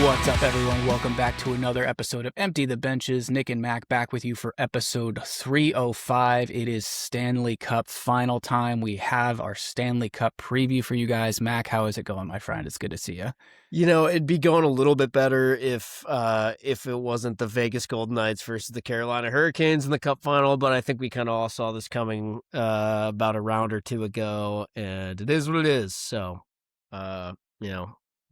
What's up, everyone? Welcome back to another episode of Empty the Benches. Nick and Mac back with you for episode 305. It is Stanley Cup Final time. We have our Stanley Cup preview for you guys. Mac, how is it going, my friend? It's good to see you. You know, it'd be going a little bit better if it wasn't the Vegas Golden Knights versus the Carolina Hurricanes in the Cup Final, but I think we kind of all saw this coming about a round or two ago, and it is what it is. So,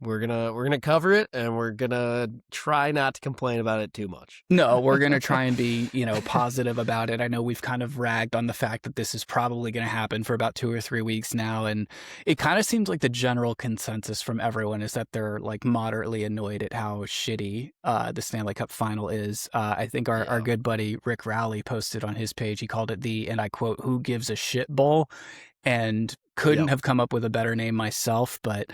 we're gonna cover it, and we're gonna try not to complain about it too much. No, we're gonna try and be, positive about it. I know we've kind of ragged on the fact that this is probably gonna happen for about 2 or 3 weeks now, and it kind of seems like the general consensus from everyone is that they're like moderately annoyed at how shitty the Stanley Cup Final is. I think our good buddy Rick Rowley posted on his page. He called it the, and I quote, "Who gives a shit bowl," and couldn't have come up with a better name myself, but.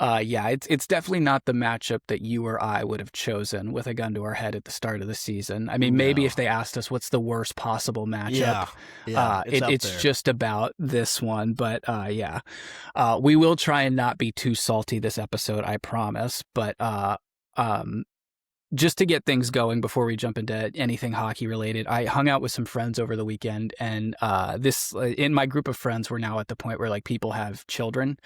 It's definitely not the matchup that you or I would have chosen with a gun to our head at the start of the season. I mean, maybe if they asked us what's the worst possible matchup, it's just about this one. But we will try and not be too salty this episode, I promise. But just to get things going before we jump into anything hockey related, I hung out with some friends over the weekend, and in my group of friends, we're now at the point where like people have children.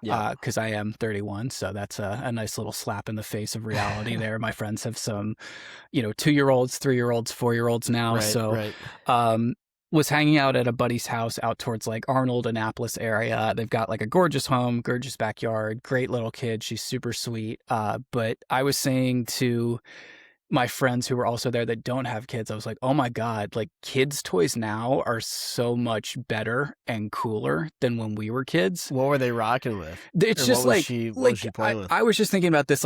Because I am 31, so that's a nice little slap in the face of reality there. My friends have some, 2-year-olds, 3-year-olds, 4-year-olds now. Was hanging out at a buddy's house out towards like Arnold, Annapolis area. They've got like a gorgeous home, gorgeous backyard, great little kid. She's super sweet. But I was saying to my friends who were also there that don't have kids, I was like, oh my God, like kids' toys now are so much better and cooler than when we were kids. What were they rocking with? It's just what was she playing with? I was just thinking about this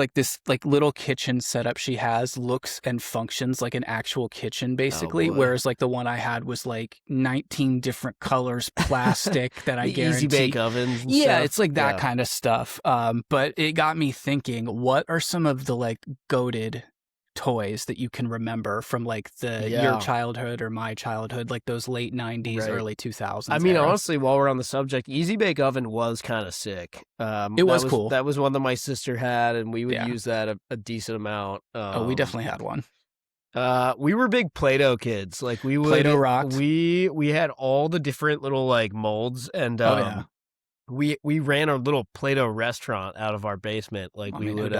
little kitchen setup she has looks and functions like an actual kitchen basically. Whereas like the one I had was like 19 different colors, plastic that I guarantee. Easy bake ovens. And stuff. Stuff. It's like that kind of stuff. But it got me thinking, what are some of the like goated toys that you can remember from like your childhood or my childhood, like those late 90s, early 2000s? I mean, honestly, while we're on the subject, Easy Bake Oven was kind of sick. It was cool. That was one that my sister had, and we would use that a decent amount. We definitely had one. We were big Play-Doh kids. Like we would Play-Doh rocked. We had all the different little like molds, and we ran a little Play-Doh restaurant out of our basement. Like we would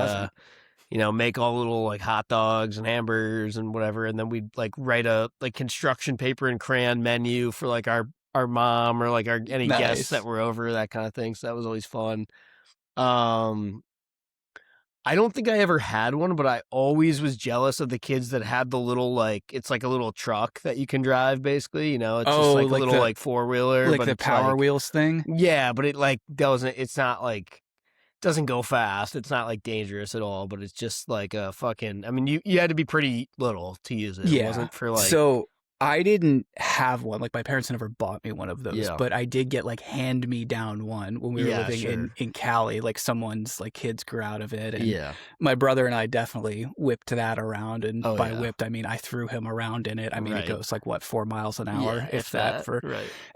make all little like hot dogs and hamburgers and whatever, and then we'd like write a like construction paper and crayon menu for like our mom or like any guests that were over, that kind of thing. So that was always fun. I don't think I ever had one, but I always was jealous of the kids that had the little like, it's like a little truck that you can drive basically, it's just like a little like 4-wheeler. Like the Power Wheels thing? Yeah, but it like it's not like, doesn't go fast. It's not like dangerous at all, but it's just like a fucking, I mean, you had to be pretty little to use it. Yeah. It wasn't for like. So I didn't have one. Like my parents never bought me one of those, but I did get like hand me down one when we were living in Cali. Like someone's like kids grew out of it. And my brother and I definitely whipped that around. And whipped, I mean, I threw him around in it. I mean, it goes like 4 miles an hour, if that.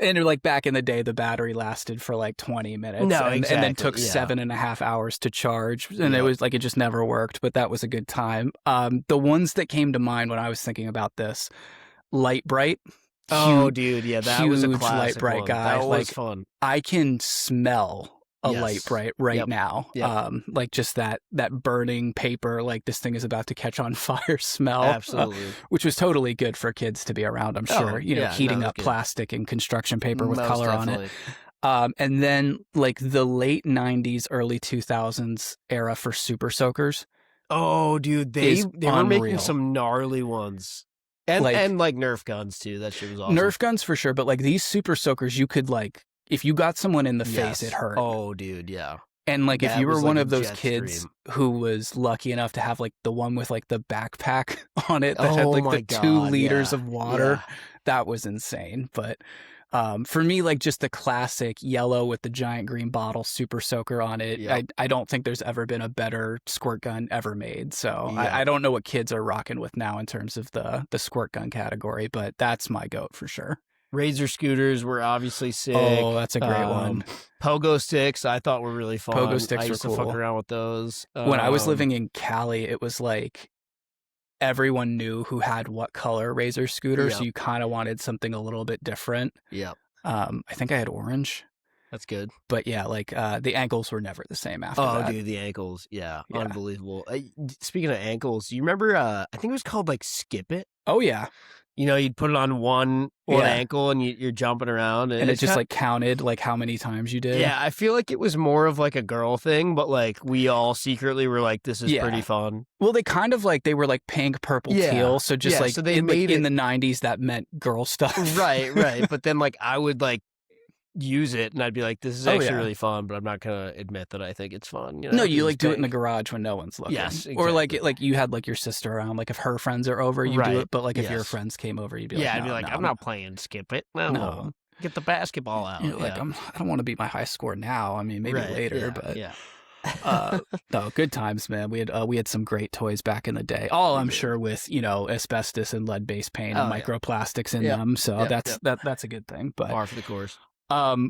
And like back in the day, the battery lasted for like 20 minutes. And then took 7.5 hours to charge. And it was like, it just never worked, but that was a good time. The ones that came to mind when I was thinking about this, Light Bright. Dude, that was a classic Light Bright one. guy. That was fun. I can smell a Light Bright now. Like just that burning paper, like this thing is about to catch on fire smell. Absolutely. Which was totally good for kids to be around, I'm sure. Heating up plastic and construction paper with color on it. And then like the late 90s, early 2000s era for Super Soakers. Oh, dude, they were making some gnarly ones. And like Nerf guns too. That shit was awesome. Nerf guns for sure, but like these Super Soakers, you could like, if you got someone in the face, it hurt. Oh, dude, yeah. And like if you were one of those kids who was lucky enough to have like the one with like the backpack on it that had like the 2 liters of water, that was insane. But for me, like just the classic yellow with the giant green bottle Super Soaker on it, I don't think there's ever been a better squirt gun ever made. So I don't know what kids are rocking with now in terms of the squirt gun category, but that's my goat for sure. Razor scooters were obviously sick. Oh, that's a great one. Pogo sticks I thought were really fun. Pogo sticks I used were to cool. fuck around with those. When I was living in Cali, it was like everyone knew who had what color Razor scooter, so you kind of wanted something a little bit different. Yeah. I think I had orange. That's good. But yeah, like the ankles were never the same after that. Oh, dude, the ankles. Yeah. Unbelievable. Speaking of ankles, you remember, I think it was called like Skip It? Oh, yeah. You know, you'd put it on one ankle and you're jumping around. And it just like counted like how many times you did. Yeah, I feel like it was more of like a girl thing, but like we all secretly were like, this is pretty fun. Well, they kind of like, they were like pink, purple, teal. So just like, so they made in the 90s, that meant girl stuff. Right. But then like I would like use it and I'd be like, this is actually really fun, but I'm not gonna admit that I think it's fun. You know? No, you like do it in the garage when no one's looking. Yes, exactly. Or like you had like your sister around, like if her friends are over, you do it, but like if your friends came over, you'd be like, I'd be like, I'm not playing Skip It. No. Get the basketball out. Like I don't want to beat my high score now. I mean, maybe later, but no, good times, man. We had some great toys back in the day. All I'm sure with, you know, asbestos and lead-based paint and microplastics in them. So that's a good thing. But par for the course.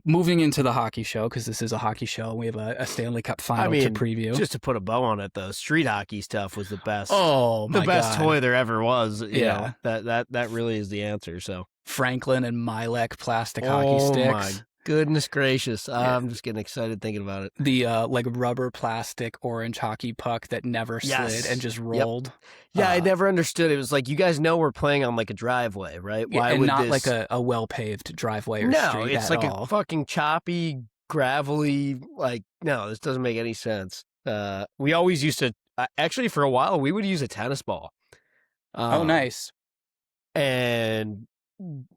Moving into the hockey show, because this is a hockey show, and we have a Stanley Cup Final to preview. Just to put a bow on it, though, street hockey stuff was the best. Oh my god, the best toy there ever was. You know, that really is the answer. So Franklin and Milek plastic hockey sticks. Oh my goodness gracious! I'm just getting excited thinking about it. The like rubber plastic orange hockey puck that never slid and just rolled. Yeah, I never understood. It was like, you guys know we're playing on like a driveway, right? Why would not this... like a well-paved driveway or street? No, it's like a fucking choppy, gravelly, like, no, this doesn't make any sense. We always used to, actually for a while, we would use a tennis ball. Oh, nice. And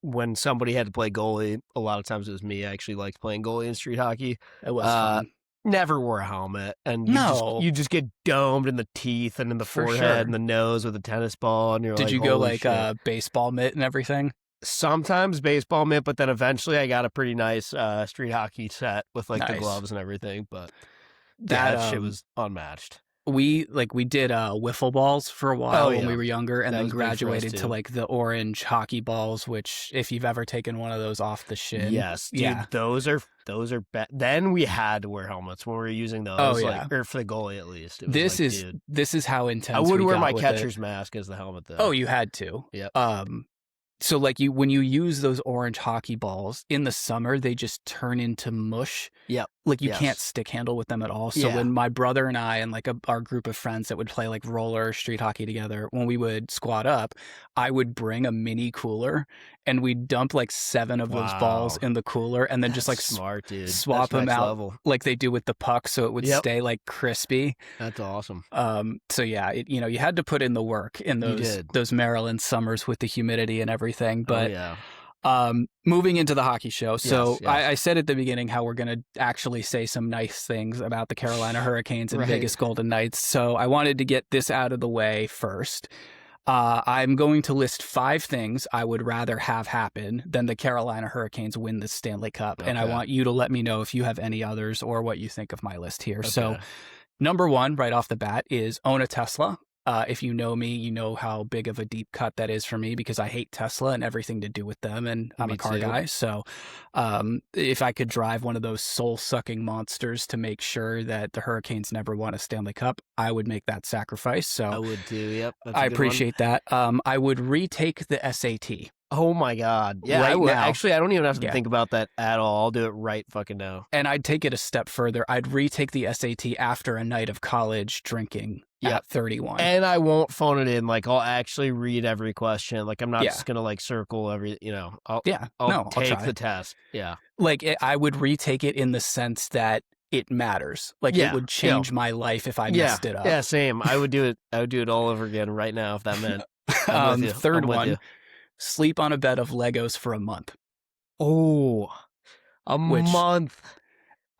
when somebody had to play goalie, a lot of times it was me. I actually liked playing goalie in street hockey. It was fun. Never wore a helmet, and you just get domed in the teeth and in the forehead and the nose with a tennis ball, and you're Did like, you go like baseball mitt and everything? Sometimes baseball mitt, but then eventually I got a pretty nice street hockey set with like the gloves and everything. But that shit was unmatched. We did wiffle balls for a while when we were younger, and then graduated to like the orange hockey balls, which if you've ever taken one of those off the shin. Yes, dude, those are then we had to wear helmets when we were using those. Or for the goalie at least. This is how intense. I would wear my catcher's mask as the helmet though. Oh, you had to. Yep. So like when you use those orange hockey balls in the summer, they just turn into mush. Yep. Like you can't stick handle with them at all. So when my brother and I and like our group of friends that would play like roller street hockey together, when we would squad up, I would bring a mini cooler and we'd dump like 7 of those balls in the cooler and then just like smart, dude. Swap them out like they do with the puck so it would stay like crispy. That's awesome. So yeah, you had to put in the work in those Maryland summers with the humidity and everything. But moving into the hockey show. So I said at the beginning how we're going to actually say some nice things about the Carolina Hurricanes and Vegas Golden Knights. So I wanted to get this out of the way first. I'm going to list 5 things I would rather have happen than the Carolina Hurricanes win the Stanley Cup. And I want you to let me know if you have any others or what you think of my list here. So number 1 right off the bat is own a Tesla. If you know me, you know how big of a deep cut that is for me because I hate Tesla and everything to do with them, and I'm a car guy. So if I could drive one of those soul-sucking monsters to make sure that the Hurricanes never won a Stanley Cup, I would make that sacrifice. So I would too, yep. I appreciate that. I would retake the SAT. Oh my God. Yeah, right I would. now. Actually, I don't even have to think about that at all. I'll do it right fucking now. And I'd take it a step further. I'd retake the SAT after a night of college drinking at 31. And I won't phone it in. Like, I'll actually read every question. Like, I'm not just going to like circle every, I'll take the test. Yeah. Like, I would retake it in the sense that it matters. Like, it would change my life if I messed it up. Yeah, same. I would do it. I would do it all over again right now if that meant. Third one. Sleep on a bed of Legos for a month. Oh, month.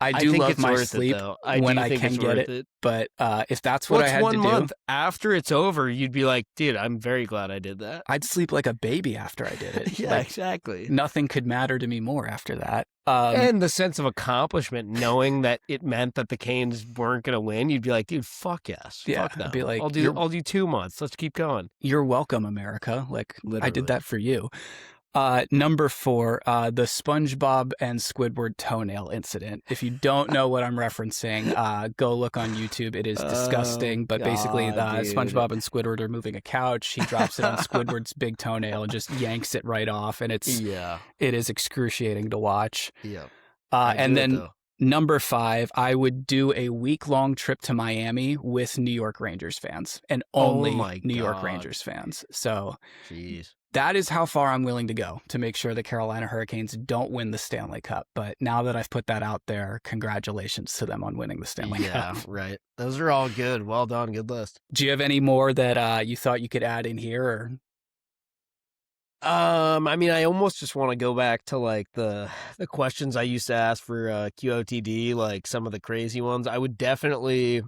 I do love my sleep when I can get it. But if that's what I had to do. 1 month after it's over, you'd be like, dude, I'm very glad I did that. I'd sleep like a baby after I did it. Yeah, exactly. Nothing could matter to me more after that. And the sense of accomplishment, knowing that it meant that the Canes weren't going to win, you'd be like, dude, fuck yes. Yeah, fuck them. I'd be like, I'll do 2 months. Let's keep going. You're welcome, America. Like, literally. I did that for you. Number 4, the SpongeBob and Squidward toenail incident. If you don't know what I'm referencing, go look on YouTube. It is disgusting, but basically SpongeBob and Squidward are moving a couch. He drops it on Squidward's big toenail and just yanks it right off, and it is excruciating to watch. Yeah. And then number 5, I would do a week-long trip to Miami with New York Rangers fans, and only New York Rangers fans. So that is how far I'm willing to go to make sure the Carolina Hurricanes don't win the Stanley Cup. But now that I've put that out there, congratulations to them on winning the Stanley Cup. Yeah, right. Those are all good. Well done. Good list. Do you have any more that you thought you could add in here? Or? I mean, I almost just want to go back to like the questions I used to ask for QOTD, like some of the crazy ones. I would definitely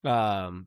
drive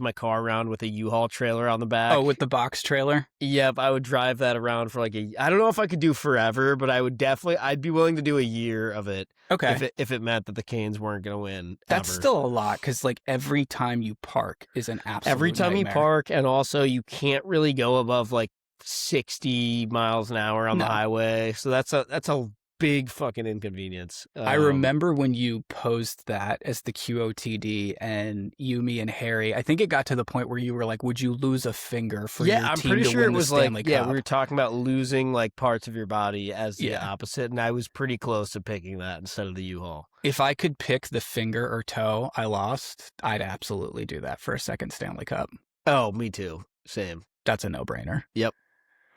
my car around with a U-Haul trailer on the back. Oh, with the box trailer? Yep, I would drive that around for like I don't know if I could do forever, but I'd be willing to do a year of it. Okay. If it meant that the Canes weren't going to win. That's ever. still a lot, because like every time you park is an absolute Every time nightmare. you park, and also you can't really go above like 60 miles an hour on the highway. So that's a big fucking inconvenience. I remember when you posed that as the QOTD, and you, me, and Harry, I think it got to the point where you were like, would you lose a finger for your team to win the Stanley Cup? Yeah, I'm pretty sure it was like, we were talking about losing like parts of your body as the opposite, and I was pretty close to picking that instead of the U-Haul. If I could pick the finger or toe I lost, I'd absolutely do that for a second Stanley Cup. Oh, me too. Same. That's a no-brainer. Yep.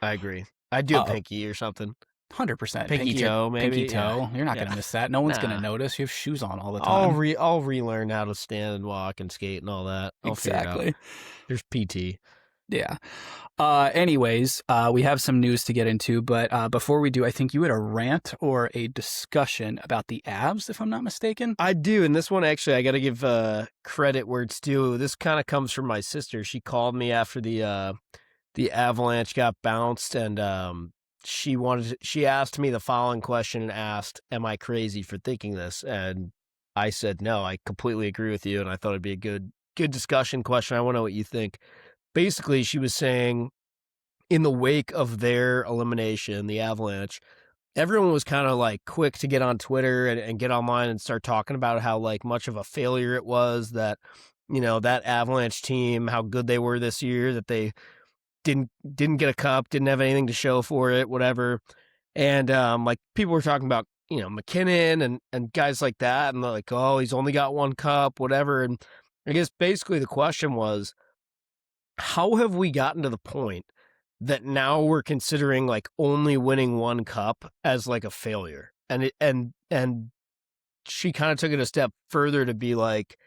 I agree. I'd do a pinky or something. 100%. Pinky toe, maybe. Pinky toe. Yeah. You're not going to miss that. No one's going to notice. You have shoes on all the time. I'll relearn how to stand and walk and skate and all that. Exactly. There's PT. Yeah. Anyways, we have some news to get into, but before we do, I think you had a rant or a discussion about the Avs, if I'm not mistaken. I do, and this one actually, I got to give credit where it's due. This kind of comes from my sister. She called me after the Avalanche got bounced, and she asked me the following question and asked, "Am I crazy for thinking this?" And I said, "No, I completely agree with you," and I thought it'd be a good discussion question. I want to know what you think. Basically, she was saying, in the wake of their elimination, the Avalanche, everyone was kind of like quick to get on Twitter and get online and start talking about how like much of a failure it was, that, you know, that Avalanche team, how good they were this year, that they didn't get a cup, didn't have anything to show for it, whatever. And like people were talking about, you know, McKinnon and guys like that, and they're like, oh, he's only got one cup, whatever. And I guess basically the question was, how have we gotten to the point that now we're considering like only winning one cup as like a failure? And she kind of took it a step further to be like,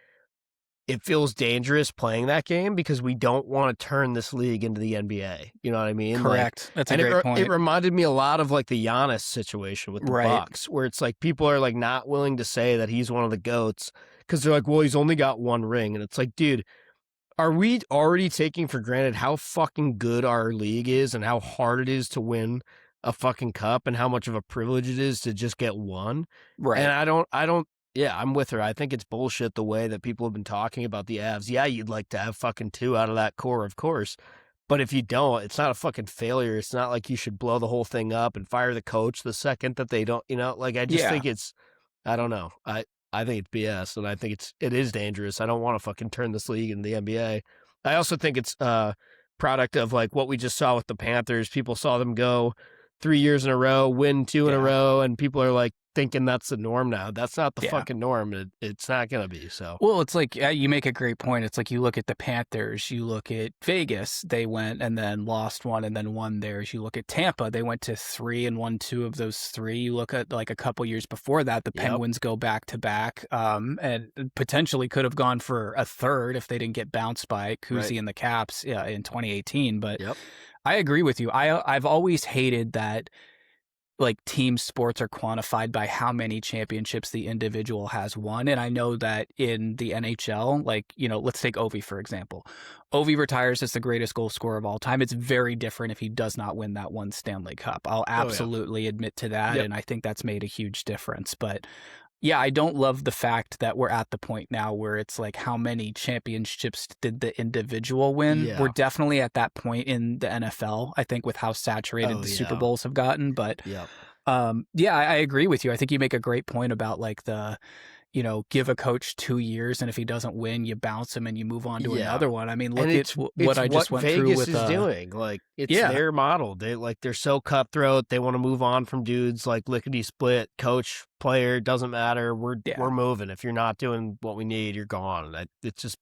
it feels dangerous playing that game because we don't want to turn this league into the NBA. You know what I mean? Correct. That's a great point. It reminded me a lot of like the Giannis situation with the Bucks, where it's like people are like not willing to say that he's one of the GOATs because they're like, well, he's only got one ring. And it's like, dude, are we already taking for granted how fucking good our league is and how hard it is to win a fucking cup and how much of a privilege it is to just get one? Right. And I don't, yeah, I'm with her. I think it's bullshit the way that people have been talking about the Avs. Yeah, you'd like to have fucking two out of that core, of course. But if you don't, it's not a fucking failure. It's not like you should blow the whole thing up and fire the coach the second that they don't, you know, like I just think it's, I don't know. I think it's BS, and I think it is dangerous. I don't want to fucking turn this league into the NBA. I also think it's a product of like what we just saw with the Panthers. People saw them go 3 years in a row, win 2 in a row, and people are like thinking that's the norm now. That's not the fucking norm. It's not going to be. So, well, it's like, you make a great point. It's like you look at the Panthers, you look at Vegas, they went and then lost one and then won theirs. You look at Tampa, they went to 3 and won 2 of those 3. You look at like a couple years before that, the Penguins go back to back, and potentially could have gone for a third if they didn't get bounced by Kuzi and the Caps in 2018. But I agree with you. I've always hated that like team sports are quantified by how many championships the individual has won. And I know that in the NHL, like, you know, let's take Ovi, for example. Ovi retires as the greatest goal scorer of all time. It's very different if he does not win that one Stanley Cup. I'll absolutely admit to that. And I think that's made a huge difference. But Yeah, I don't love the fact that we're at the point now where it's like, how many championships did the individual win? We're Yeah. definitely at that point in the NFL, I think, with how saturated the Super Bowls have gotten. But Yep. yeah, I agree with you. I think you make a great point about like give a coach 2 years, and if he doesn't win, you bounce him and you move on to another one. I mean, look And at what I just went through Vegas with is doing. Like, it's their model. They're so cutthroat. They want to move on from dudes like lickety split, coach, player, doesn't matter. We're moving. If you're not doing what we need, you're gone. It's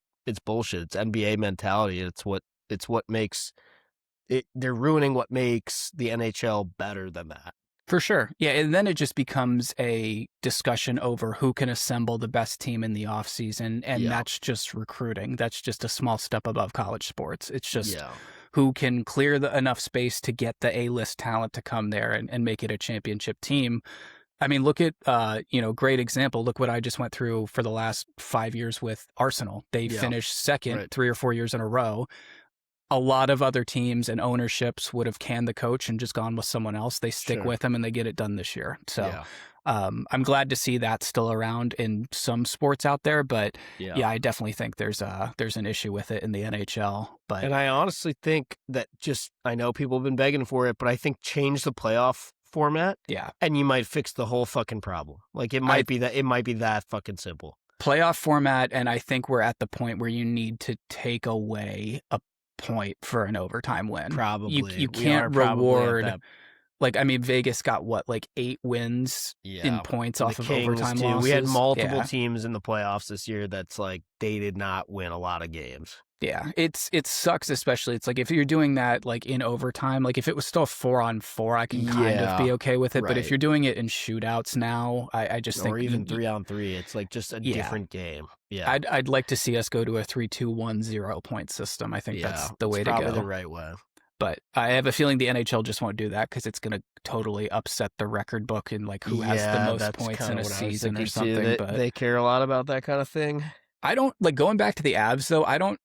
bullshit. It's NBA mentality. It's what makes it. They're ruining what makes the NHL better than that. For sure. Yeah, and then it just becomes a discussion over who can assemble the best team in the offseason, and that's just recruiting. That's just a small step above college sports. It's just who can clear enough space to get the A-list talent to come there and make it a championship team. I mean, look at, great example. Look what I just went through for the last 5 years with Arsenal. They finished second 3 or 4 years in a row. A lot of other teams and ownerships would have canned the coach and just gone with someone else. They stick with him and they get it done this year. So I'm glad to see that still around in some sports out there. But I definitely think there's an issue with it in the NHL. And I honestly think that I know people have been begging for it, but I think change the playoff format. Yeah. And you might fix the whole fucking problem. Like, it might be that fucking simple. Playoff format, and I think we're at the point where you need to take away a point for an overtime win. Probably. You can't reward, like, I mean, Vegas got what, like 8 wins in points off of overtime losses. We had multiple teams in the playoffs this year that's like, they did not win a lot of games. Yeah, it sucks, especially. It's like, if you're doing that like in overtime, like if it was still 4-on-4, I can kind of be okay with it. But if you're doing it in shootouts now, I just think, or even 3-on-3, it's like just a different game. Yeah, I'd like to see us go to a 3-2-1-0 point system. I think that's the way to go. Probably the right way. But I have a feeling the NHL just won't do that because it's going to totally upset the record book and like who has the most points in a season or something. But they care a lot about that kind of thing. I don't like going back to the Avs though. I don't.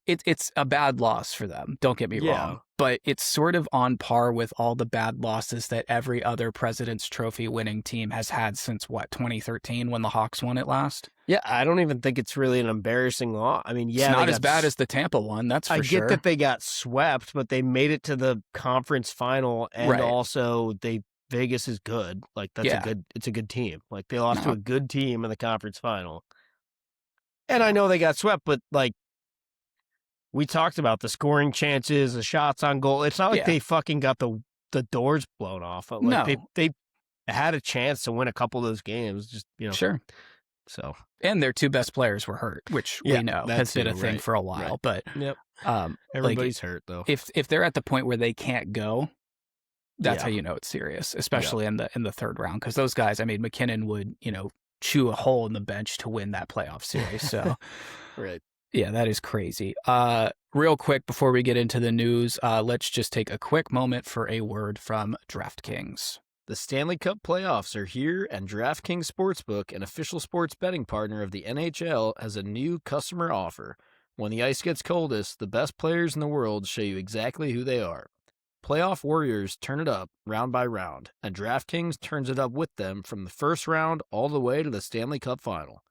It's a bad loss for them. Don't get me wrong, but it's sort of on par with all the bad losses that every other President's Trophy winning team has had since 2013 when the Hawks won it last. Yeah, I don't even think it's really an embarrassing loss. I mean, it's not as bad as the Tampa one. That's for sure. I get that they got swept, but they made it to the conference final, and also Vegas is good. Like, it's a good team. Like, they lost to a good team in the conference final. And I know they got swept, but like, we talked about the scoring chances, the shots on goal. It's not like they fucking got the doors blown off. Like, they had a chance to win a couple of those games. Just, Sure. So, and their 2 best players were hurt, which we know has been a thing for a while. But everybody's hurt though. If they're at the point where they can't go, that's how you know it's serious, especially in the third round, because those guys. I mean, McKinnon would chew a hole in the bench to win that playoff series. So, right. Yeah, that is crazy. Real quick before we get into the news, let's just take a quick moment for a word from DraftKings. The Stanley Cup playoffs are here, and DraftKings Sportsbook, an official sports betting partner of the NHL, has a new customer offer. When the ice gets coldest, the best players in the world show you exactly who they are. Playoff warriors turn it up round by round, and DraftKings turns it up with them from the first round all the way to the Stanley Cup Final.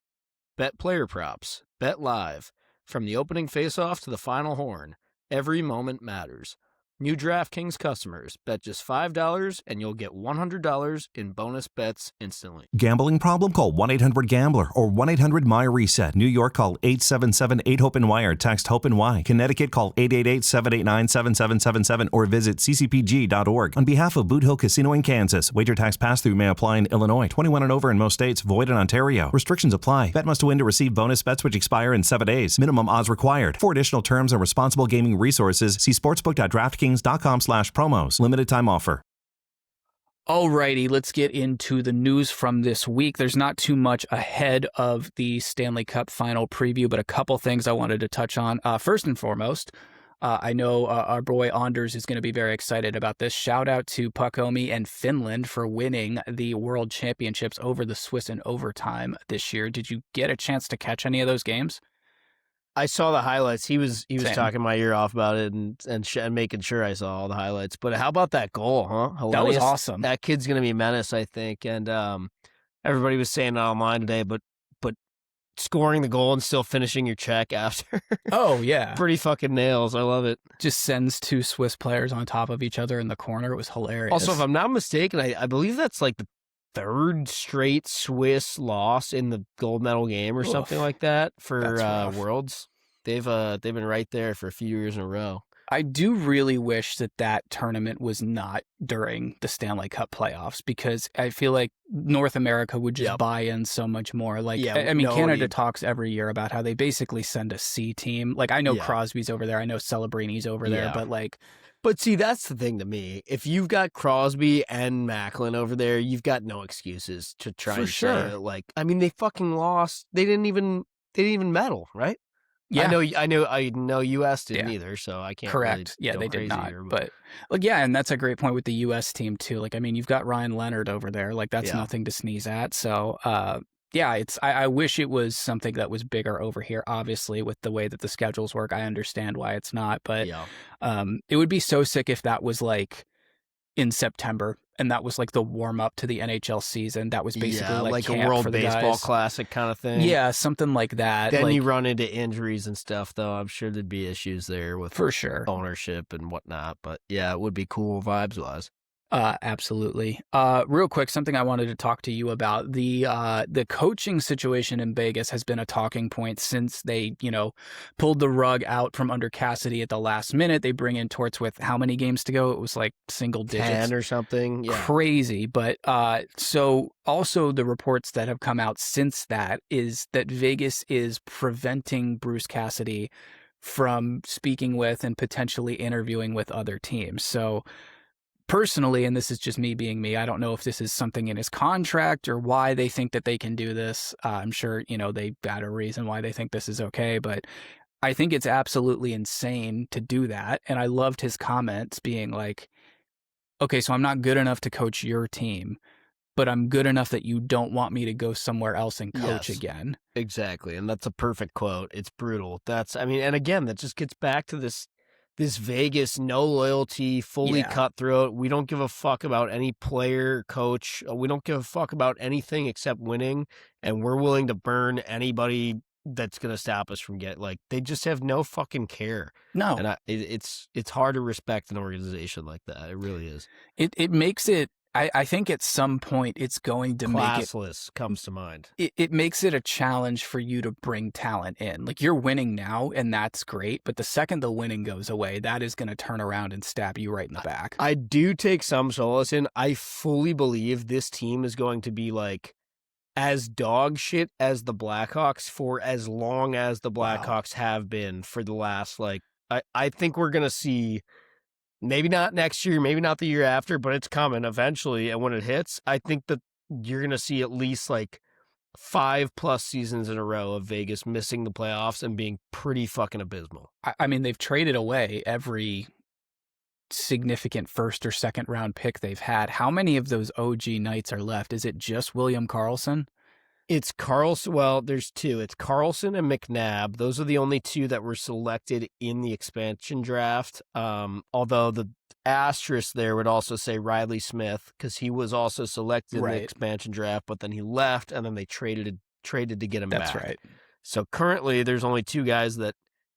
Bet player props. Bet live. From the opening faceoff to the final horn, every moment matters. New DraftKings customers bet just $5 and you'll get $100 in bonus bets instantly. Gambling problem? Call 1-800-GAMBLER or 1-800-MY-RESET. New York, call 877-8-HOPE-NY or text HOPE-NY. Connecticut, call 888-789-7777 or visit ccpg.org. On behalf of Boot Hill Casino in Kansas, wager tax pass-through may apply in Illinois. 21 and over in most states. Void in Ontario. Restrictions apply. Bet must win to receive bonus bets which expire in 7 days. Minimum odds required. For additional terms and responsible gaming resources, see sportsbook.draftkings.com/promos. Limited time offer. Alrighty, let's get into the news from this week. There's not too much ahead of the Stanley Cup Final preview, but a couple things I wanted to touch on. First and foremost, I know our boy Anders is going to be very excited about this. Shout out to Pukomi and Finland for winning the World Championships over the Swiss in overtime this year. Did you get a chance to catch any of those games? I saw the highlights. He was talking my ear off about it and making sure I saw all the highlights. But how about that goal, huh? Hilarious. That was awesome. That kid's going to be a menace, I think. And everybody was saying it online today, but scoring the goal and still finishing your check after. Oh, yeah. Pretty fucking nails. I love it. Just sends 2 Swiss players on top of each other in the corner. It was hilarious. Also, if I'm not mistaken, I believe that's like the 3rd straight Swiss loss in the gold medal game or something like that for Worlds. They've been right there for a few years in a row. I do really wish that tournament was not during the Stanley Cup playoffs, because I feel like North America would just buy in so much more. Like, I mean, Canada talks every year about how they basically send a C team. Like, I know Crosby's over there. I know Celebrini's over there, but like... But see, that's the thing to me. If you've got Crosby and Macklin over there, you've got no excuses to try and say, like, I mean, they fucking lost. They didn't even medal, right? Yeah, I know U.S. didn't either, so I can't. Correct. Really they did not. Here, but like, and that's a great point with the U.S. team too. Like, I mean, you've got Ryan Leonard over there. Like, that's nothing to sneeze at. So, I wish it was something that was bigger over here. Obviously, with the way that the schedules work, I understand why it's not. But it would be so sick if that was like in September, and that was like the warm up to the NHL season. That was basically like a World for the Baseball guys. Classic kind of thing. Yeah, something like that. Then like, you run into injuries and stuff, though. I'm sure there'd be issues there with for sure ownership and whatnot. But yeah, it would be cool vibes wise. Absolutely. Real quick, something I wanted to talk to you about. The coaching situation in Vegas has been a talking point since they, pulled the rug out from under Cassidy at the last minute. They bring in Torts with how many games to go? It was like single digits. 10 or something. Yeah. Crazy. But so also the reports that have come out since that is that Vegas is preventing Bruce Cassidy from speaking with and potentially interviewing with other teams. So personally, and this is just me being me, I don't know if this is something in his contract or why they think that they can do this. I'm sure, they've got a reason why they think this is okay, but I think it's absolutely insane to do that. And I loved his comments being like, okay, so I'm not good enough to coach your team, but I'm good enough that you don't want me to go somewhere else and coach again. Exactly. And that's a perfect quote. It's brutal. And again, that just gets back to this Vegas, no loyalty, fully cutthroat. We don't give a fuck about any player, coach. We don't give a fuck about anything except winning. And we're willing to burn anybody that's going to stop us from they just have no fucking care. No. And it's hard to respect an organization like that. It really is. It makes it, I think at some point it's going to make it... Classless comes to mind. It makes it a challenge for you to bring talent in. Like, you're winning now, and that's great, but the second the winning goes away, that is going to turn around and stab you right in the back. I do take some solace in, I fully believe this team is going to be as dog shit as the Blackhawks for as long as the Blackhawks have been for the last, I think we're going to see... Maybe not next year, maybe not the year after, but it's coming eventually. And when it hits, I think that you're going to see at least 5+ seasons in a row of Vegas missing the playoffs and being pretty fucking abysmal. I mean, they've traded away every significant first or second round pick they've had. How many of those OG Knights are left? Is it just William Karlsson? It's Carlson. Well, there's 2. It's Karlsson and McNabb. Those are the only 2 that were selected in the expansion draft. Although the asterisk there would also say Riley Smith, because he was also selected in the expansion draft, but then he left, and then they traded to get him back. That's right. So currently, there's only 2 guys that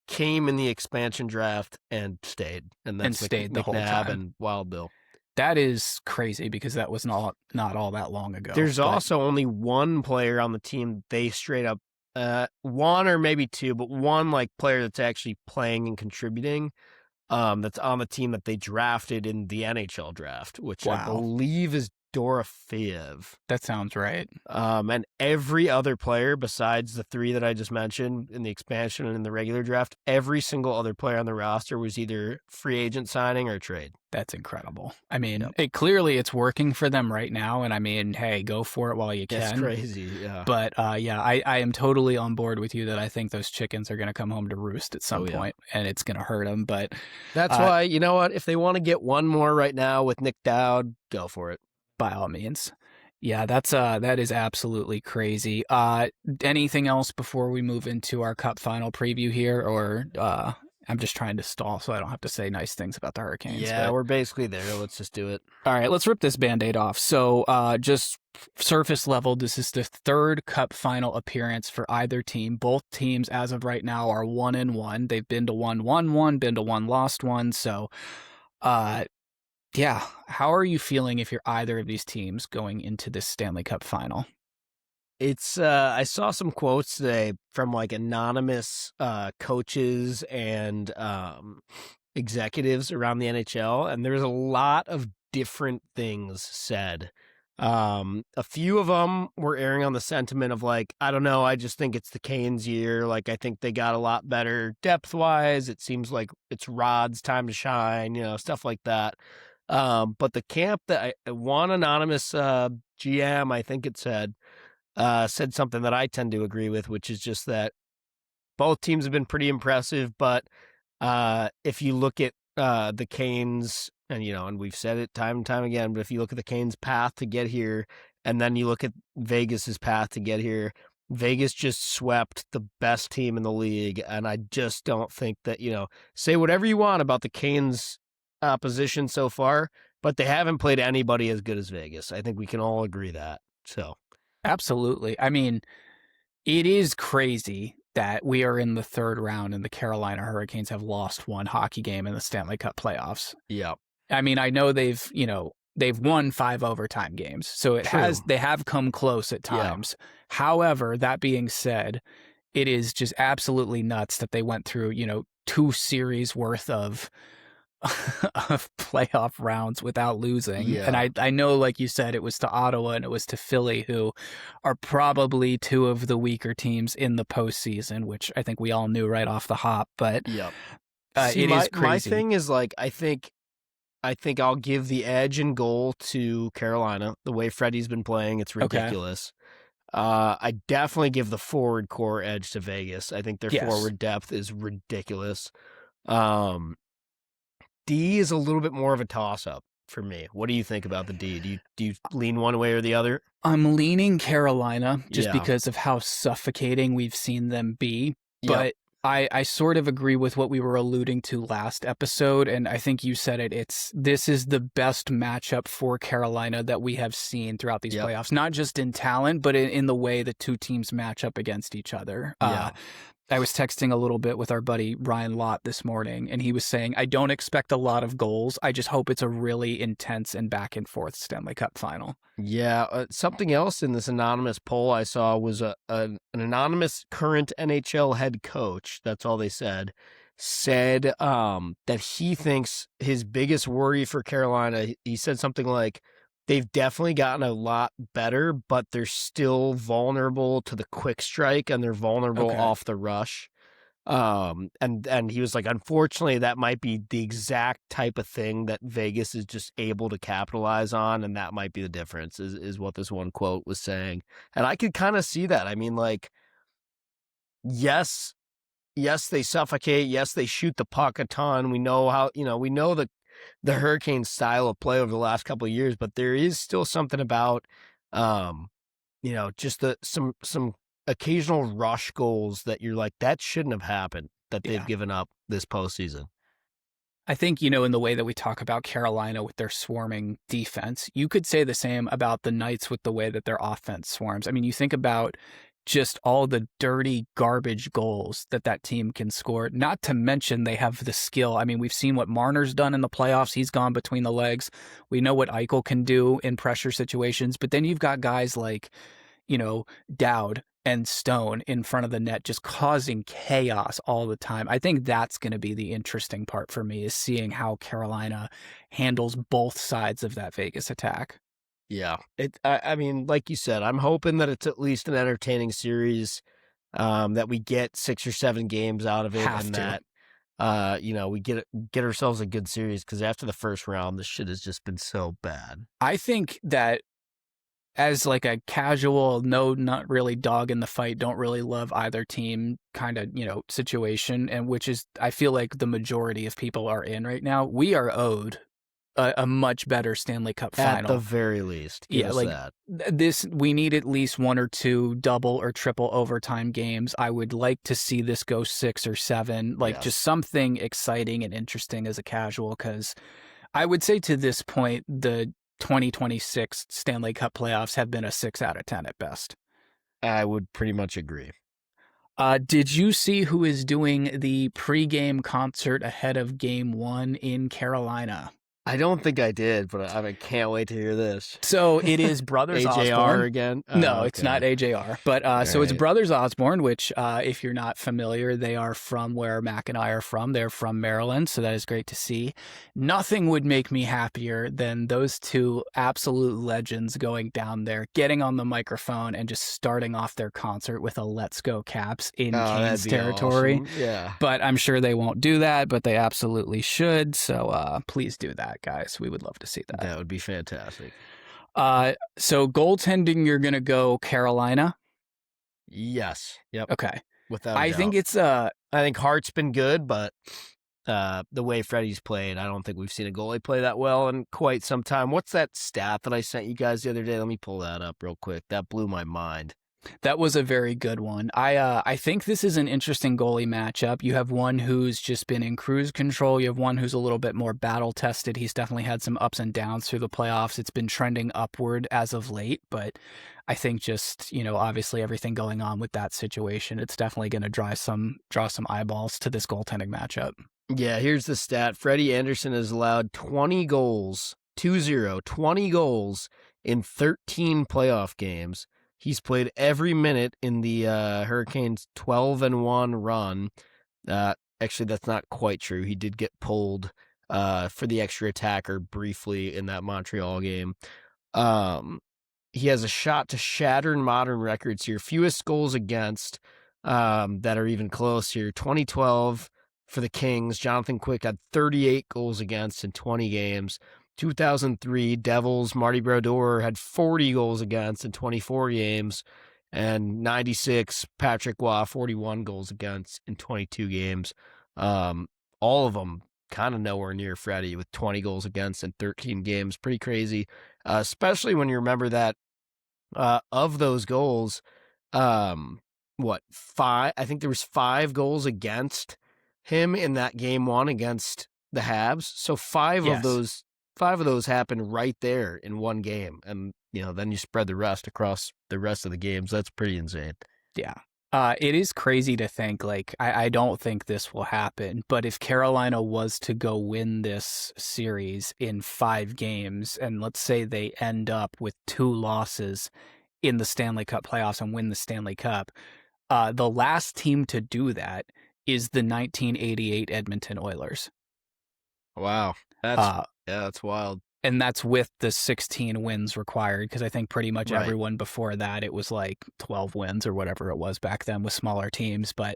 came in the expansion draft and stayed, and that's stayed the whole McNabb time. and Wild Bill. That is crazy because that was not all that long ago. There's also only one player on the team they straight up, one or maybe 2, but one player that's actually playing and contributing, that's on the team that they drafted in the NHL draft, which I believe is Dorofeev. That sounds right. And every other player besides the 3 that I just mentioned in the expansion and in the regular draft, every single other player on the roster was either free agent signing or trade. That's incredible. I mean, clearly it's working for them right now. And I mean, hey, go for it while you can. It's crazy, yeah. But I am totally on board with you that I think those chickens are going to come home to roost at some point, and it's going to hurt them. But that's why, you know what? If they want to get one more right now with Nick Dowd, go for it. By all means. Yeah, that is absolutely crazy. Anything else before we move into our Cup Final preview here, or I'm just trying to stall so I don't have to say nice things about the Hurricanes. Yeah, we're basically there. Let's just do it. All right, let's rip this Band-Aid off. So just surface level, this is the third Cup final appearance for either team. Both teams, as of right now, are 1-1. They've been to 1-1-1, been to 1, lost 1. So, yeah, how are you feeling if you're either of these teams going into this Stanley Cup final? It's I saw some quotes today from like anonymous coaches and executives around the NHL, and there's a lot of different things said. A few of them were erring on the sentiment of like, I don't know, I just think it's the Canes' year. Like, I think they got a lot better depth-wise. It seems like it's Rod's time to shine, stuff like that. But the camp that one anonymous GM, I think it said something that I tend to agree with, which is just that both teams have been pretty impressive. But if you look at the Canes, and we've said it time and time again, but if you look at the Canes' path to get here, and then you look at Vegas's path to get here, Vegas just swept the best team in the league. And I just don't think that, say whatever you want about the Canes' opposition so far, but they haven't played anybody as good as Vegas. I think we can all agree that. So. Absolutely. I mean, it is crazy that we are in the third round and the Carolina Hurricanes have lost one hockey game in the Stanley Cup playoffs. Yeah. I mean, I know they've won 5 overtime games. So they have come close at times. Yeah. However, that being said, it is just absolutely nuts that they went through, 2 series worth of playoff rounds without losing. Yeah. And I know, like you said, it was to Ottawa and it was to Philly, who are probably 2 of the weaker teams in the postseason, which I think we all knew right off the hop. But yep. It is crazy. My thing is, like, I think I'll give the edge in goal to Carolina. The way Freddie's been playing, it's ridiculous. Okay. I definitely give the forward core edge to Vegas. I think their forward depth is ridiculous. D is a little bit more of a toss-up for me. What do you think about the D? Do you lean one way or the other? I'm leaning Carolina just because of how suffocating we've seen them be. But I sort of agree with what we were alluding to last episode, and I think you said it. This is the best matchup for Carolina that we have seen throughout these playoffs, not just in talent, but in the way the two teams match up against each other. I was texting a little bit with our buddy Ryan Lott this morning, and he was saying, I don't expect a lot of goals. I just hope it's a really intense and back and forth Stanley Cup final. Yeah. Something else in this anonymous poll I saw was an anonymous current NHL head coach. That's all they said that he thinks his biggest worry for Carolina, he said something like, they've definitely gotten a lot better, but they're still vulnerable to the quick strike and they're vulnerable off the rush. And he was like, unfortunately, that might be the exact type of thing that Vegas is just able to capitalize on. And that might be the difference is what this one quote was saying. And I could kind of see that. I mean, like, yes, they suffocate. Yes, they shoot the puck a ton. We know how, we know the Hurricanes style of play over the last couple of years, but there is still something about, just some occasional rush goals that you're like, that shouldn't have happened, that they've given up this postseason. I think, in the way that we talk about Carolina with their swarming defense, you could say the same about the Knights with the way that their offense swarms. I mean, you think about just all the dirty garbage goals that team can score, not to mention they have the skill. I mean, we've seen what Marner's done in the playoffs. He's gone between the legs. We know what Eichel can do in pressure situations, but then you've got guys like, Dowd and Stone in front of the net just causing chaos all the time. I think that's going to be the interesting part for me, is seeing how Carolina handles both sides of that Vegas attack. Yeah. I mean, like you said, I'm hoping that it's at least an entertaining series, that we get 6 or 7 games out of it, we get ourselves a good series, because after the first round, this shit has just been so bad. I think that as like a casual, not really dog in the fight, don't really love either team kind of, situation, and which is, I feel like the majority of people are in right now, we are owed a much better Stanley Cup Final. At the very least. Give us that. We need at least 1 or 2 double or triple overtime games. I would like to see this go 6 or 7, just something exciting and interesting as a casual, because I would say to this point, the 2026 Stanley Cup playoffs have been a 6 out of 10 at best. I would pretty much agree. Did you see who is doing the pregame concert ahead of Game 1 in Carolina? I don't think I did, but I can't wait to hear this. So it is Brothers AJR Osborne again? No, it's not AJR. But so it's Brothers Osborne, which if you're not familiar, they are from where Mac and I are from. They're from Maryland, so that is great to see. Nothing would make me happier than those two absolute legends going down there, getting on the microphone, and just starting off their concert with a Let's Go Caps in Canes territory. Awesome. Yeah. But I'm sure they won't do that, but they absolutely should. So please do that, guys. We would love to see that. That would be fantastic. So goaltending, you're going to go Carolina? Yes. Yep. Okay. Without a doubt. think it's I think Hart's been good, but the way Freddie's played, I don't think we've seen a goalie play that well in quite some time. What's that stat that I sent you guys the other day? Let me pull that up real quick. That blew my mind. That was a very good one. I think this is an interesting goalie matchup. You have one who's just been in cruise control. You have one who's a little bit more battle tested. He's definitely had some ups and downs through the playoffs. It's been trending upward as of late, but I think just, obviously everything going on with that situation, it's definitely going to draw some eyeballs to this goaltending matchup. Yeah, here's the stat. Freddie Andersen has allowed 20 goals, 20 goals in 13 playoff games. He's played every minute in the Hurricanes' 12-1 run. Actually, that's not quite true. He did get pulled for the extra attacker briefly in that Montreal game. He has a shot to shatter modern records here. Fewest goals against that are even close here. 2012 for the Kings. Jonathan Quick had 38 goals against in 20 games. 2003, Devils, Marty Brodeur had 40 goals against in 24 games, and 96, Patrick Waugh, 41 goals against in 22 games. All of them kind of nowhere near Freddie with 20 goals against in 13 games. Pretty crazy, especially when you remember that of those goals, 5? I think there was 5 goals against him in that Game 1 against the Habs. So 5 of those happened right there in one game. And, then you spread the rest across the rest of the games. That's pretty insane. Yeah. It is crazy to think, I don't think this will happen, but if Carolina was to go win this series in 5 games, and let's say they end up with 2 losses in the Stanley Cup playoffs and win the Stanley Cup, the last team to do that is the 1988 Edmonton Oilers. Wow. That's wild. And that's with the 16 wins required, because I think pretty much everyone before that, it was 12 wins or whatever it was back then with smaller teams. But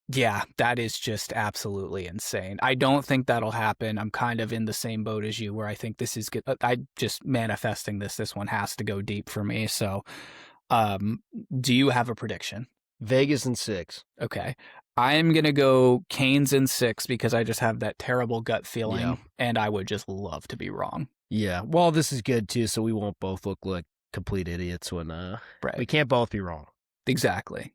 yeah, that is just absolutely insane. I don't think that'll happen. I'm kind of in the same boat as you, where I think this is good. I just manifesting this one has to go deep for me. So do you have a prediction? Vegas in 6. Okay. I'm going to go Canes in 6 because I just have that terrible gut feeling, and I would just love to be wrong. Yeah. Well, this is good, too, so we won't both look like complete idiots when we can't both be wrong. Exactly.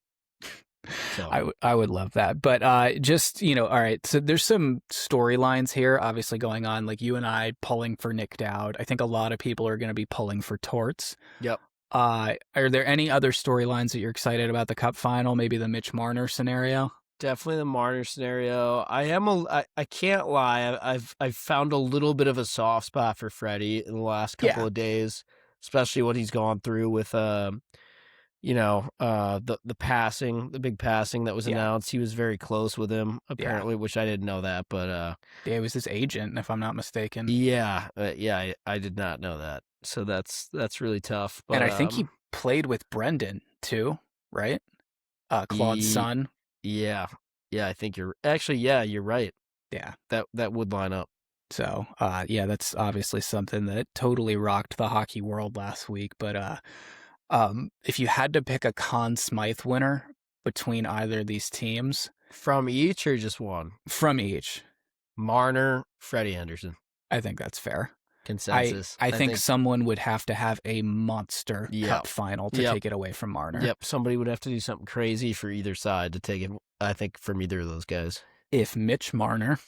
So. I would love that. But just, all right, so there's some storylines here obviously going on, like you and I pulling for Nick Dowd. I think a lot of people are going to be pulling for Torts. Yep. Are there any other storylines that you're excited about the Cup Final? Maybe the Mitch Marner scenario? Definitely the Marner scenario. I can't lie. I've found a little bit of a soft spot for Freddie in the last couple of days, especially what he's gone through with the passing, the big passing that was announced. He was very close with him, apparently, which I didn't know that, but it was his agent, if I'm not mistaken. I did not know that. So that's really tough. But, and I think he played with Brendan too, right? Claude's son. Yeah, I think you're right. Yeah, that would line up. So, that's obviously something that totally rocked the hockey world last week. But if you had to pick a Conn Smythe winner between either of these teams, from each or just one? From each. Marner, Freddie Andersen. I think that's fair. Consensus. I think someone would have to have a monster cup final to take it away from Marner. Yep, somebody would have to do something crazy for either side to take it, I think, from either of those guys. If Mitch Marner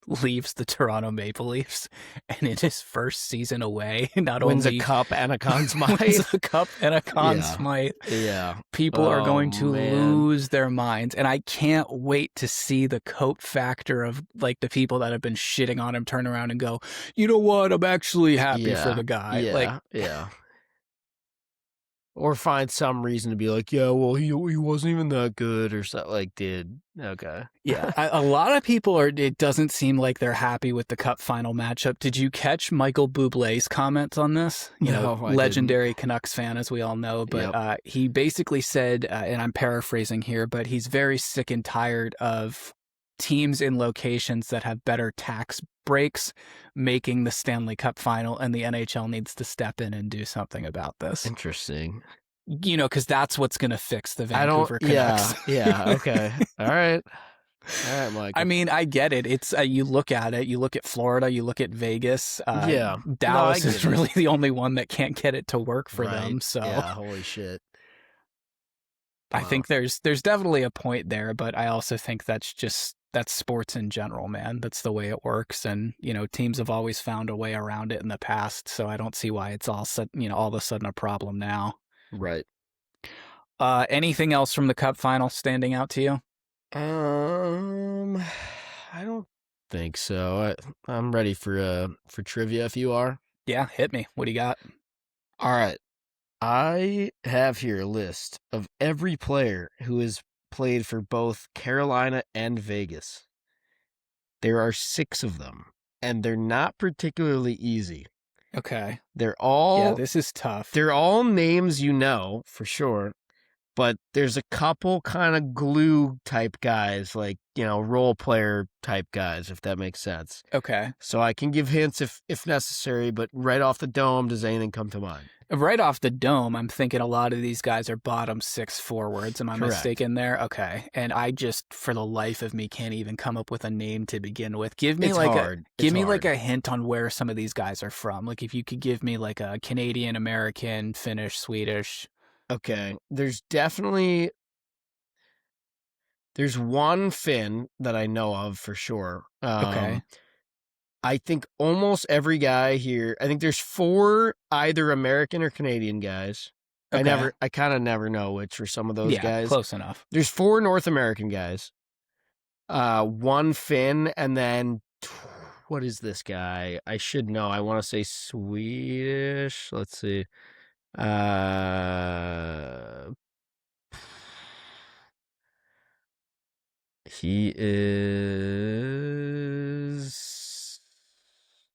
leaves the Toronto Maple Leafs and in his first season away, not wins only a cup and a Conn Smythe. wins a cup and a Conn Smythe. Yeah. People are going to lose their minds. And I can't wait to see the coat factor of like the people that have been shitting on him turn around and go, you know what? I'm actually happy for the guy. Yeah. Or find some reason to be like, yeah, well, he wasn't even that good or something. Like, dude, okay. Yeah, a lot of people it doesn't seem like they're happy with the Cup final matchup. Did you catch Michael Bublé's comments on this? Legendary Canucks fan, as we all know. But he basically said, and I'm paraphrasing here, but he's very sick and tired of teams in locations that have better tax breaks making the Stanley Cup final, and the NHL needs to step in and do something about this. Interesting. Because that's what's going to fix the Vancouver Canucks. Yeah, okay. All right, Mike. I mean, I get it. It's you look at it. You look at Florida. You look at Vegas. Dallas is really the only one that can't get it to work for them. So holy shit. I think there's definitely a point there, but I also think that's sports in general, man. That's the way it works, and teams have always found a way around it in the past. So I don't see why it's all of a sudden a problem now. Right. Anything else from the Cup final standing out to you? I don't think so. I'm ready for trivia if you are. Yeah, hit me. What do you got? All right. I have here a list of every player who has played for both Carolina and Vegas. There are 6 of them, and they're not particularly easy. Okay. They're all... Yeah, this is tough. They're all names for sure, but there's a couple kind of glue type guys, like, role player type guys, if that makes sense. Okay. So I can give hints if necessary, but right off the dome, does anything come to mind? Right off the dome, I'm thinking a lot of these guys are bottom 6 forwards. Am I mistaken there? Okay. And I just, for the life of me, can't even come up with a name to begin with. Give me like a hint on where some of these guys are from. Like if you could give me like a Canadian, American, Finnish, Swedish. Okay. There's one Finn that I know of for sure. Okay. I think almost every guy here, I think there's 4 either American or Canadian guys. Okay. I kind of never know which for some of those guys. Close enough. There's 4 North American guys, 1 Finn, and then what is this guy? I should know. I want to say Swedish. Let's see. He is...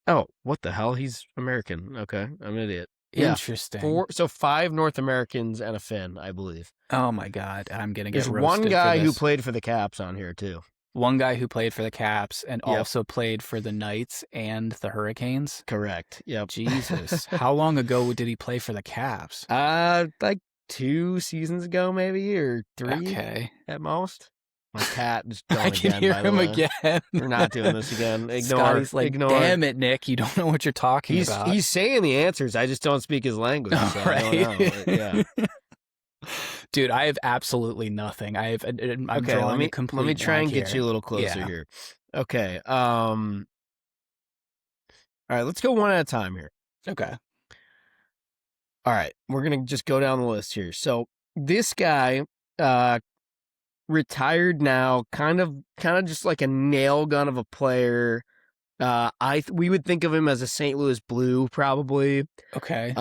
Oh, what the hell? He's American. Okay, I'm an idiot. Interesting. 5 North Americans and a Finn, I believe. Oh my God, I'm gonna get roasted. There's one guy who played for the Caps on here too. One guy who played for the Caps and also played for the Knights and the Hurricanes. Correct. Yep. Jesus, how long ago did he play for the Caps? Like 2 seasons ago, maybe, or 3. Okay, at most. My cat is going I can again, hear by the him way. Again. We're not doing this again. Scotty's like, damn it, Nick, you don't know what you're talking about. He's saying the answers. I just don't speak his language. So right. I don't know. Yeah. Dude, I have absolutely nothing. I'm drawing a complete let me try and blank get you a little closer here. Okay. All right, let's go one at a time here. Okay. All right, we're going to just go down the list here. So this guy, retired now, kind of just like a nail gun of a player. We would think of him as a St. Louis Blue, probably. Okay.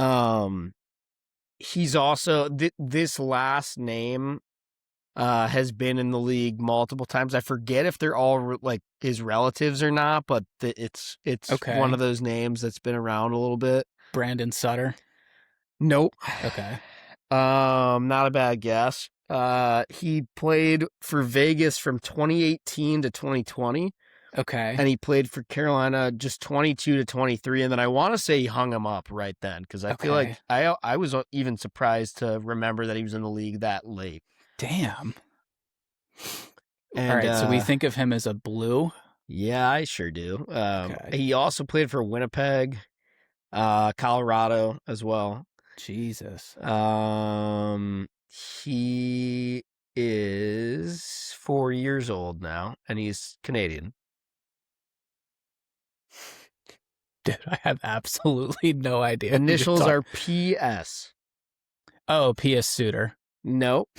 He's also this last name has been in the league multiple times. I forget if they're all like his relatives or not, but it's okay. One of those names that's been around a little bit. Brandon Sutter. Nope. Okay. Not a bad guess. He played for Vegas from 2018 to 2020. Okay. And he played for Carolina just 22 to 23. And then I want to say he hung him up right then because I feel like I was even surprised to remember that he was in the league that late. Damn. And, all right, so we think of him as a Blue? Yeah, I sure do. Okay. He also played for Winnipeg, Colorado as well. Jesus. He is 4 years old now, and he's Canadian. Dude, I have absolutely no idea. Initials are PS. Oh, P.S. Suter. Nope.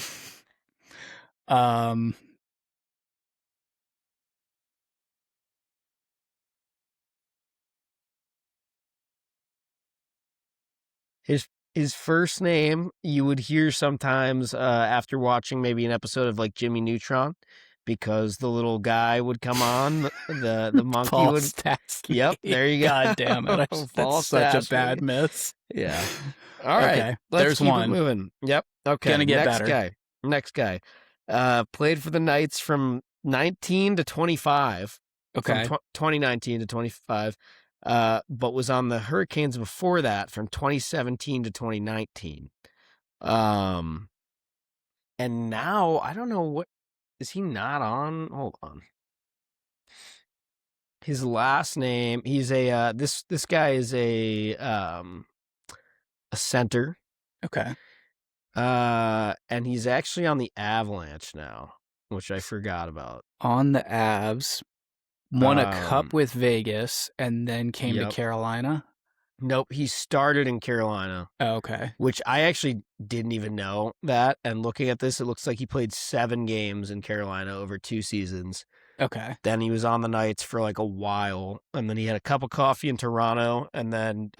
His first name you would hear sometimes after watching maybe an episode of like Jimmy Neutron, because the little guy would come on, the monkey Paul would. Stastny. Yep, there you go. God damn it! That's such a bad miss. Yeah. All right. Okay, Let's there's keep one. It moving. Yep. Okay. Gonna get better. Next guy. Played for the Knights from 19 to 25. Okay. From 2019 to 25. But was on the Hurricanes before that from 2017 to 2019. And now I don't know what is he not on? Hold on. His last name, he's a this guy is a center. Okay. And he's actually on the Avalanche now, which I forgot about. On the Avs, won a cup with Vegas, and then came to Carolina. Nope, he started in Carolina. Oh, okay. Which I actually didn't even know that. And looking at this, it looks like he played 7 games in Carolina over 2 seasons. Okay. Then he was on the Knights for like a while, and then he had a cup of coffee in Toronto, and then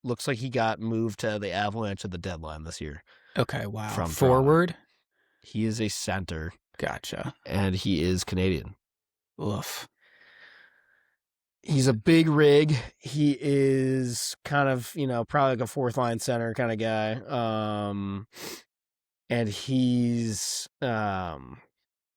looks like he got moved to the Avalanche at the deadline this year. Okay, wow. From forward? Toronto. He is a center. Gotcha. And he is Canadian. Oof. He's a big rig. He is kind of, probably like a 4th line center kind of guy. And he's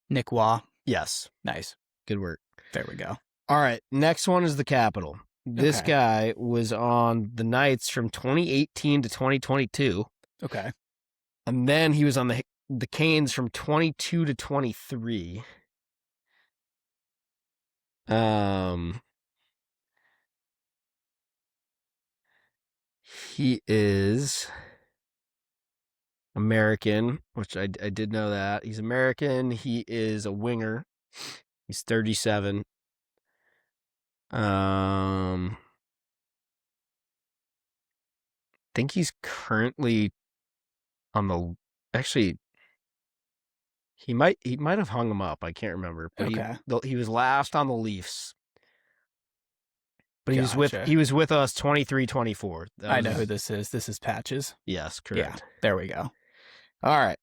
Nick Waugh. Yes. Nice. Good work. There we go. All right. Next one is the Capital. This guy was on the Knights from 2018 to 2022. Okay. And then he was on the Canes from 22 to 23. He is American, which I did know that. He's American. He is a winger. He's 37. I think he's currently on the. Actually, he might have hung him up. I can't remember. But he was last on the Leafs. But he was with us 23-24. I know who this is. This is Patches. Yes, correct. Yeah, there we go. All right.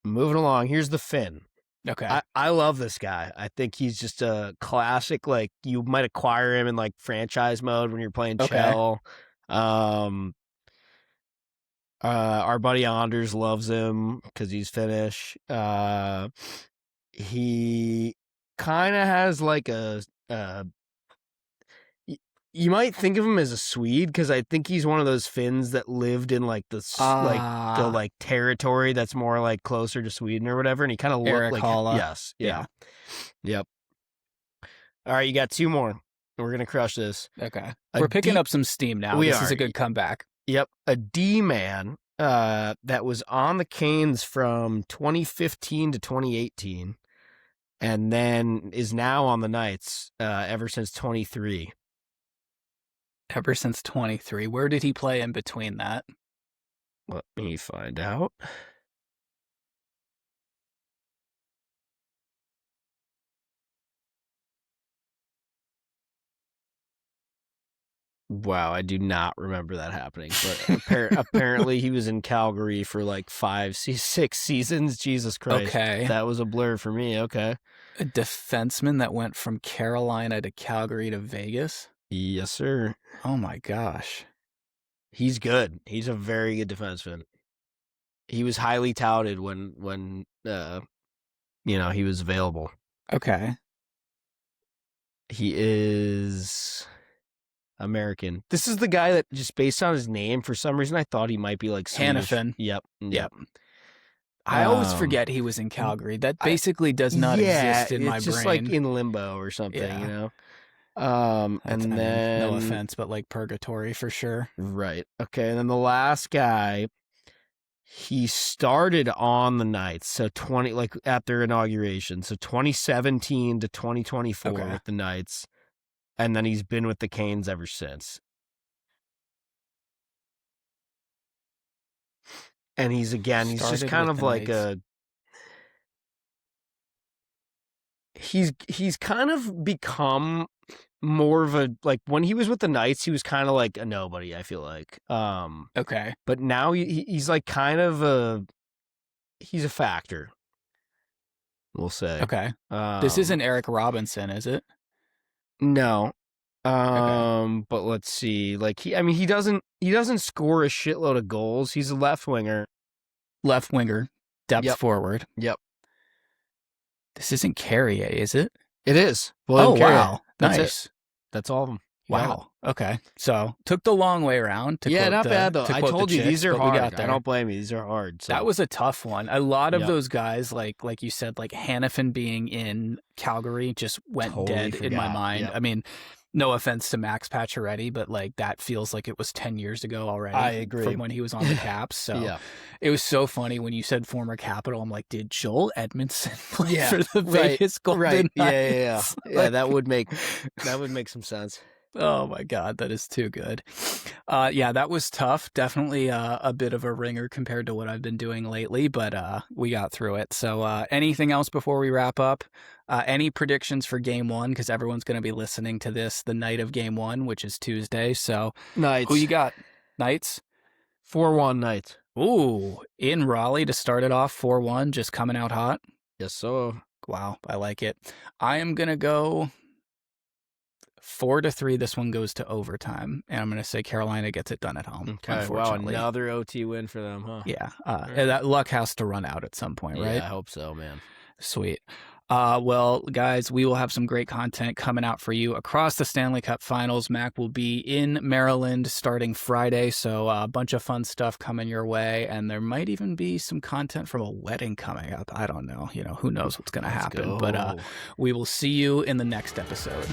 Moving along. Here's the Finn. Okay. I love this guy. I think he's just a classic, like you might acquire him in like franchise mode when you're playing Chell. Our buddy Anders loves him because he's Finnish. He kind of has like you might think of him as a Swede because I think he's one of those Finns that lived in like the territory that's more like closer to Sweden or whatever, and he kind of looked like Halla. Yes, yeah, yep. All right, you got 2 more. We're gonna crush this. Okay, we're picking up some steam now. This is a good comeback. Yep, a D-man that was on the Canes from 2015 to 2018, and then is now on the Knights ever since 23. Ever since 23. Where did he play in between that? Let me find out. Wow, I do not remember that happening. But apparently he was in Calgary for like 5, 6 seasons. Jesus Christ. Okay. That was a blur for me. Okay. A defenseman that went from Carolina to Calgary to Vegas? Yes, sir. Oh my gosh. He's good. He's a very good defenseman. He was highly touted when he was available. Okay. He is American. This is the guy that just based on his name, for some reason, I thought he might be like Swedish. Hannafin. Yep. I always forget he was in Calgary. That basically does not exist in my brain. It's just like in limbo or something, you know? And then... no offense, but like purgatory for sure. Right. Okay, and then the last guy, he started on the Knights, so at their inauguration, so 2017 to 2024 with the Knights, and then he's been with the Canes ever since. And he's just kind of like he's kind of become more of a, like, when he was with the Knights, he was kind of like a nobody, I feel like. But now he's like kind of he's a factor, we'll say. Okay. This isn't Eric Robinson, is it? No. But let's see. Like he doesn't score a shitload of goals. He's a left winger, depth forward. Yep. This isn't Carrier, is it? It is. William Carrier. Wow. That's nice. it. That's all of them. Wow. Yeah. Okay. So took the long way around. Not bad though. I told you these are hard. I don't blame you. These are hard. So. That was a tough one. A lot of those guys, like you said, like Hanifin being in Calgary, just went dead in my mind. Yep. I mean, no offense to Max Pacioretty, but like that feels like it was 10 years ago already. I agree. From when he was on the Caps. So it was so funny when you said former Capital. I'm like, did Joel Edmondson play for the Vegas Golden Knights? Yeah, that would make some sense. Oh my God, that is too good. That was tough. Definitely a bit of a ringer compared to what I've been doing lately, but we got through it. So anything else before we wrap up? Any predictions for Game 1? Because everyone's going to be listening to this the night of Game 1, which is Tuesday. So Knights. Who you got? Knights? 4-1 Knights. Ooh, in Raleigh to start it off 4-1, just coming out hot? Yes, so. Wow, I like it. I am going to go 4-3. This one goes to overtime, and I'm going to say Carolina gets it done at home. Okay, wow, another OT win for them, huh? Yeah, that luck has to run out at some point, right? Yeah, I hope so, man. Sweet. Well, guys, we will have some great content coming out for you across the Stanley Cup Finals. Mac will be in Maryland starting Friday, so a bunch of fun stuff coming your way, and there might even be some content from a wedding coming up. I don't know. Who knows what's going to happen, but we will see you in the next episode.